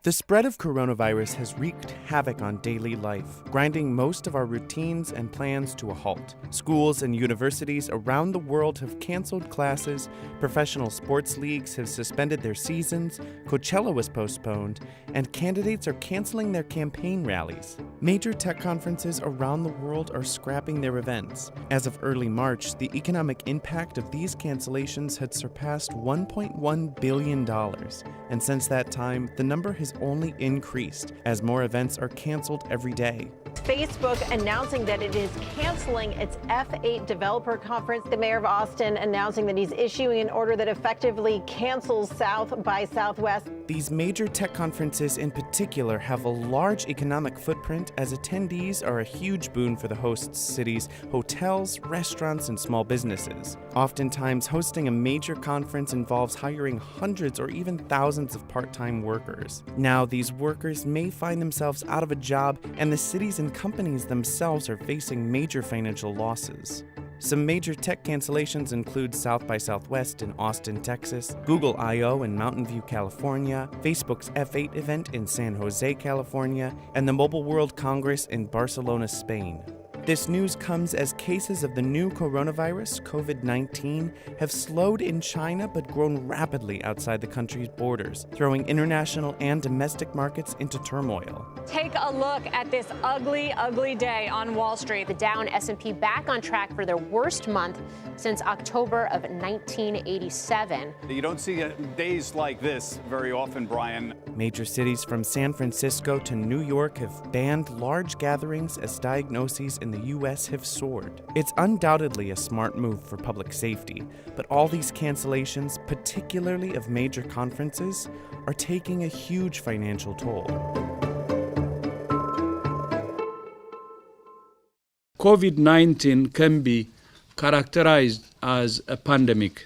The spread of coronavirus has wreaked havoc on daily life, grinding most of our routines and plans to a halt. Schools and universities around the world have canceled classes, professional sports leagues have suspended their seasons, Coachella was postponed, and candidates are canceling their campaign rallies. Major tech conferences around the world are scrapping their events. As of early March, the economic impact of these cancellations had surpassed $1.1 billion, and since that time, the number has only increased as more events are canceled every day. Facebook announcing that it is canceling its F8 developer conference. The mayor of Austin announcing that he's issuing an order that effectively cancels South by Southwest. These major tech conferences in particular have a large economic footprint, as attendees are a huge boon for the host cities, hotels, restaurants, and small businesses. Oftentimes, hosting a major conference involves hiring hundreds or even thousands of part-time workers. Now, these workers may find themselves out of a job, and the cities and companies themselves are facing major financial losses. Some major tech cancellations include South by Southwest in Austin, Texas, Google I/O in Mountain View, California, Facebook's F8 event in San Jose, California, and the Mobile World Congress in Barcelona, Spain. This news comes as cases of the new coronavirus, COVID-19, have slowed in China but grown rapidly outside the country's borders, throwing international and domestic markets into turmoil. Take a look at this ugly, ugly day on Wall Street. The Dow and S&P back on track for their worst month since October of 1987. You don't see days like this very often, Brian. Major cities from San Francisco to New York have banned large gatherings as diagnoses in the U.S. have soared. It's undoubtedly a smart move for public safety, but all these cancellations, particularly of major conferences, are taking a huge financial toll. COVID-19 can be characterized as a pandemic.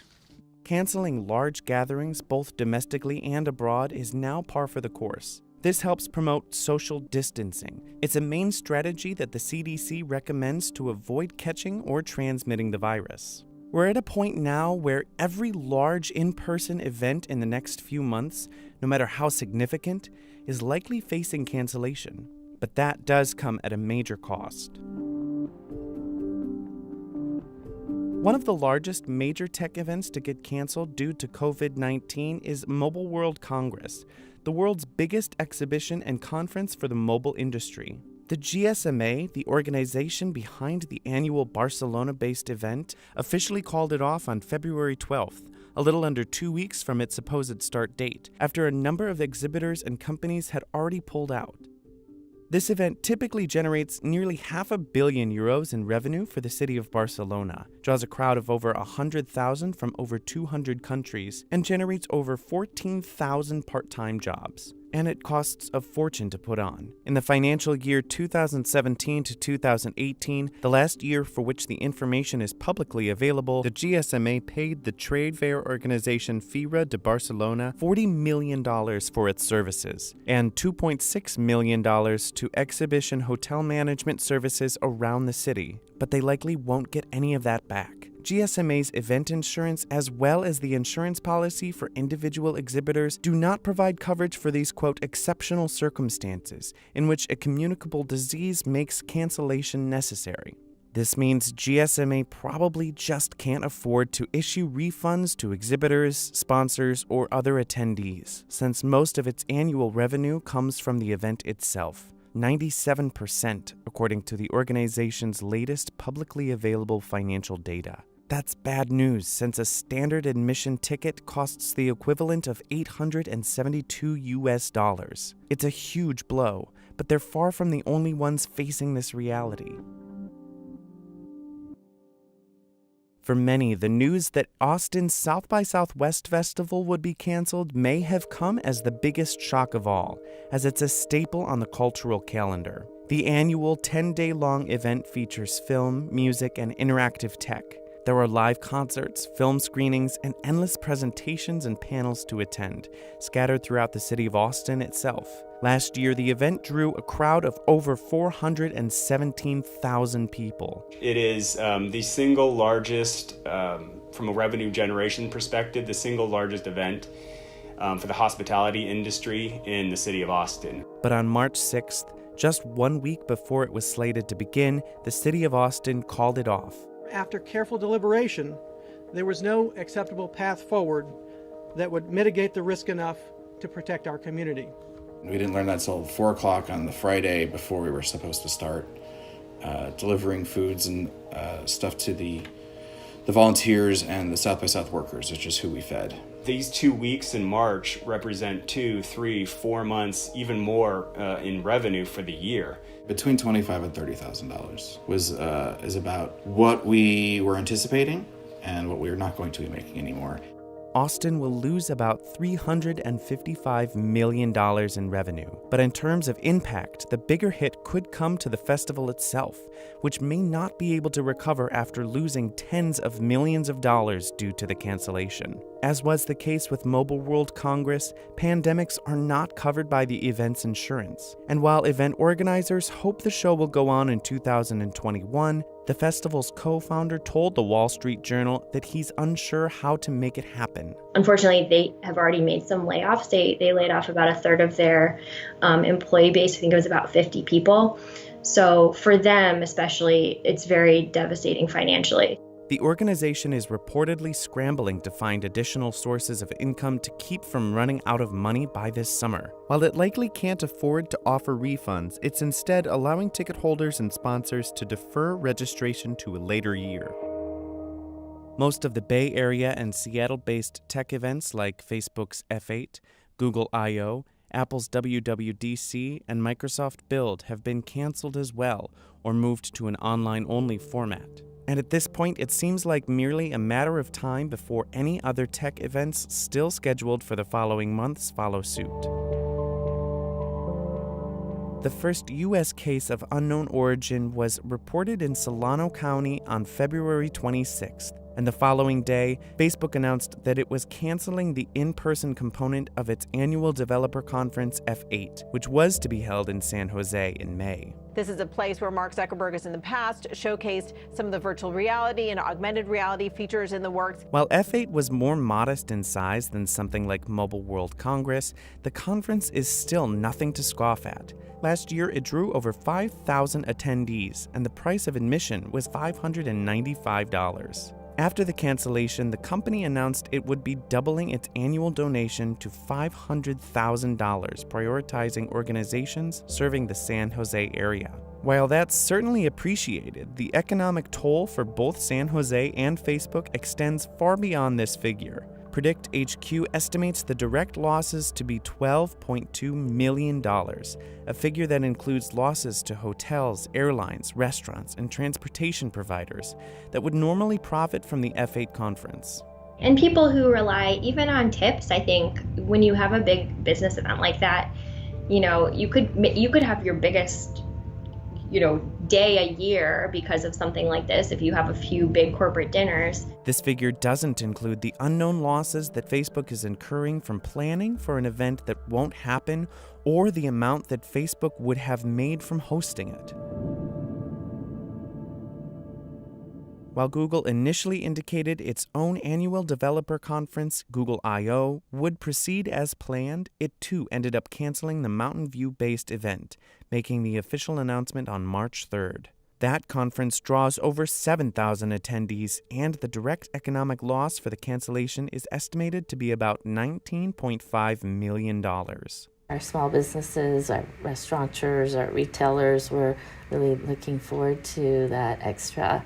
Canceling large gatherings, both domestically and abroad, is now par for the course. This helps promote social distancing. It's a main strategy that the CDC recommends to avoid catching or transmitting the virus. We're at a point now where every large in-person event in the next few months, no matter how significant, is likely facing cancellation. But that does come at a major cost. One of the largest major tech events to get canceled due to COVID-19 is Mobile World Congress, the world's biggest exhibition and conference for the mobile industry. The GSMA, the organization behind the annual Barcelona-based event, officially called it off on February 12th, a little under 2 weeks from its supposed start date, after a number of exhibitors and companies had already pulled out. This event typically generates nearly €500 million in revenue for the city of Barcelona, draws a crowd of over 100,000 from over 200 countries, and generates over 14,000 part-time jobs. And it costs a fortune to put on. In the financial year 2017 to 2018, the last year for which the information is publicly available, the GSMA paid the trade fair organization Fira de Barcelona $40 million for its services, and $2.6 million to exhibition hotel management services around the city. But they likely won't get any of that back. GSMA's event insurance, as well as the insurance policy for individual exhibitors, do not provide coverage for these, quote, exceptional circumstances in which a communicable disease makes cancellation necessary. This means GSMA probably just can't afford to issue refunds to exhibitors, sponsors, or other attendees, since most of its annual revenue comes from the event itself. 97%, according to the organization's latest publicly available financial data. That's bad news, since a standard admission ticket costs the equivalent of $872. It's a huge blow, but they're far from the only ones facing this reality. For many, the news that Austin's South by Southwest Festival would be canceled may have come as the biggest shock of all, as it's a staple on the cultural calendar. The annual 10-day-long event features film, music, and interactive tech. There are live concerts, film screenings, and endless presentations and panels to attend, scattered throughout the city of Austin itself. Last year, the event drew a crowd of over 417,000 people. It is the single largest, from a revenue generation perspective, the single largest event for the hospitality industry in the city of Austin. But on March 6th, just 1 week before it was slated to begin, the city of Austin called it off. After careful deliberation, there was no acceptable path forward that would mitigate the risk enough to protect our community. We didn't learn that until 4 o'clock on the Friday before we were supposed to start delivering foods and stuff to the volunteers and the South by South workers, which is who we fed. These 2 weeks in March represent 2, 3, 4 months, even more in revenue for the year. Between $25,000 and $30,000 is about what we were anticipating and what we are not going to be making anymore. Austin will lose about $355 million in revenue. But in terms of impact, the bigger hit could come to the festival itself, which may not be able to recover after losing tens of millions of dollars due to the cancellation. As was the case with Mobile World Congress, pandemics are not covered by the event's insurance. And while event organizers hope the show will go on in 2021, the festival's co-founder told the Wall Street Journal that he's unsure how to make it happen. Unfortunately, they have already made some layoffs. They laid off about a third of their employee base. I think it was about 50 people. So for them especially, it's very devastating financially. The organization is reportedly scrambling to find additional sources of income to keep from running out of money by this summer. While it likely can't afford to offer refunds, it's instead allowing ticket holders and sponsors to defer registration to a later year. Most of the Bay Area and Seattle-based tech events like Facebook's F8, Google I/O, Apple's WWDC, and Microsoft Build have been canceled as well, or moved to an online-only format. And at this point, it seems like merely a matter of time before any other tech events still scheduled for the following months follow suit. The first U.S. case of unknown origin was reported in Solano County on February 26th, and the following day, Facebook announced that it was canceling the in-person component of its annual developer conference F8, which was to be held in San Jose in May. This is a place where Mark Zuckerberg has in the past showcased some of the virtual reality and augmented reality features in the works. While F8 was more modest in size than something like Mobile World Congress, the conference is still nothing to scoff at. Last year, it drew over 5,000 attendees, and the price of admission was $595. After the cancellation, the company announced it would be doubling its annual donation to $500,000, prioritizing organizations serving the San Jose area. While that's certainly appreciated, the economic toll for both San Jose and Facebook extends far beyond this figure. Predict HQ estimates the direct losses to be $12.2 million, a figure that includes losses to hotels, airlines, restaurants, and transportation providers that would normally profit from the F8 conference. And people who rely even on tips, I think when you have a big business event like that, you could have your biggest day a year because of something like this if you have a few big corporate dinners. This figure doesn't include the unknown losses that Facebook is incurring from planning for an event that won't happen, or the amount that Facebook would have made from hosting it. While Google initially indicated its own annual developer conference, Google I/O, would proceed as planned, it too ended up canceling the Mountain View-based event, making the official announcement on March 3rd. That conference draws over 7,000 attendees, and the direct economic loss for the cancellation is estimated to be about $19.5 million. Our small businesses, our restaurateurs, our retailers were really looking forward to that extra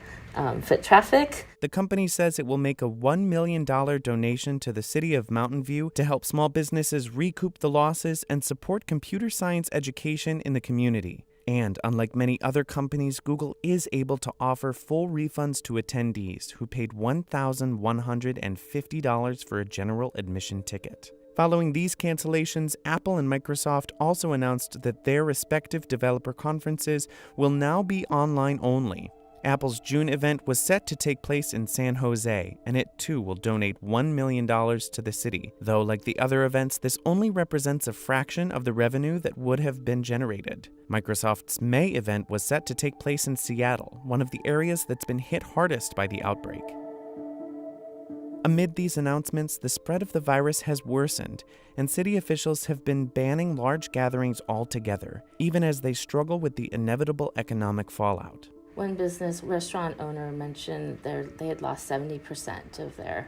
foot traffic. The company says it will make a $1 million donation to the city of Mountain View to help small businesses recoup the losses and support computer science education in the community. And unlike many other companies, Google is able to offer full refunds to attendees who paid $1,150 for a general admission ticket. Following these cancellations, Apple and Microsoft also announced that their respective developer conferences will now be online only. Apple's June event was set to take place in San Jose, and it too will donate $1 million to the city, though like the other events, this only represents a fraction of the revenue that would have been generated. Microsoft's May event was set to take place in Seattle, one of the areas that's been hit hardest by the outbreak. Amid these announcements, the spread of the virus has worsened, and city officials have been banning large gatherings altogether, even as they struggle with the inevitable economic fallout. One restaurant owner mentioned they had lost 70% of their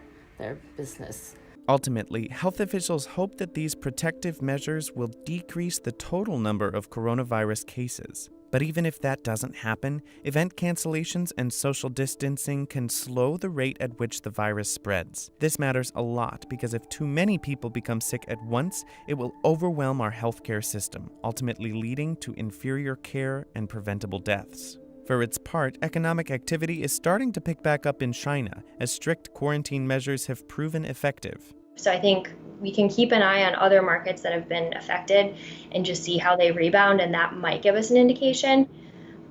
business. Ultimately, health officials hope that these protective measures will decrease the total number of coronavirus cases. But even if that doesn't happen, event cancellations and social distancing can slow the rate at which the virus spreads. This matters a lot because if too many people become sick at once, it will overwhelm our healthcare system, ultimately leading to inferior care and preventable deaths. For its part, economic activity is starting to pick back up in China, as strict quarantine measures have proven effective. So I think we can keep an eye on other markets that have been affected and just see how they rebound, and that might give us an indication.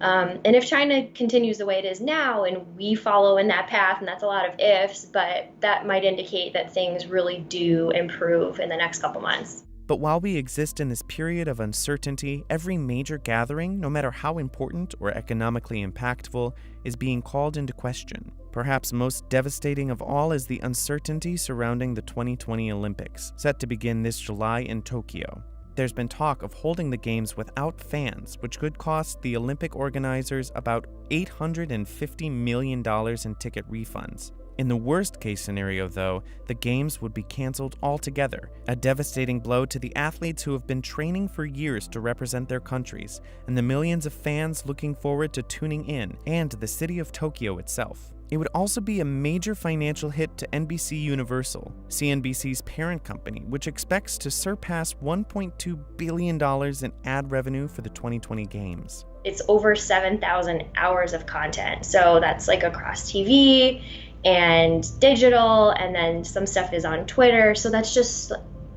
And if China continues the way it is now and we follow in that path, and that's a lot of ifs, but that might indicate that things really do improve in the next couple months. But while we exist in this period of uncertainty, every major gathering, no matter how important or economically impactful, is being called into question. Perhaps most devastating of all is the uncertainty surrounding the 2020 Olympics, set to begin this July in Tokyo. There's been talk of holding the Games without fans, which could cost the Olympic organizers about $850 million in ticket refunds. In the worst-case scenario, though, the Games would be canceled altogether, a devastating blow to the athletes who have been training for years to represent their countries, and the millions of fans looking forward to tuning in, and to the city of Tokyo itself. It would also be a major financial hit to NBC Universal, CNBC's parent company, which expects to surpass $1.2 billion in ad revenue for the 2020 Games. It's over 7,000 hours of content, so that's like across TV and digital, and then some stuff is on Twitter. So that's just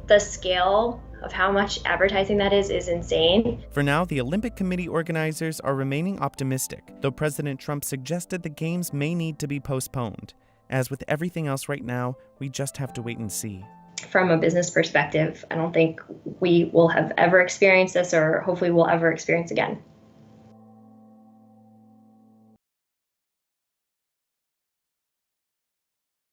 the scale of how much advertising that is insane. For now, the Olympic Committee organizers are remaining optimistic, though President Trump suggested the Games may need to be postponed. As with everything else right now, we just have to wait and see. From a business perspective, I don't think we will have ever experienced this, or hopefully we'll ever experience again.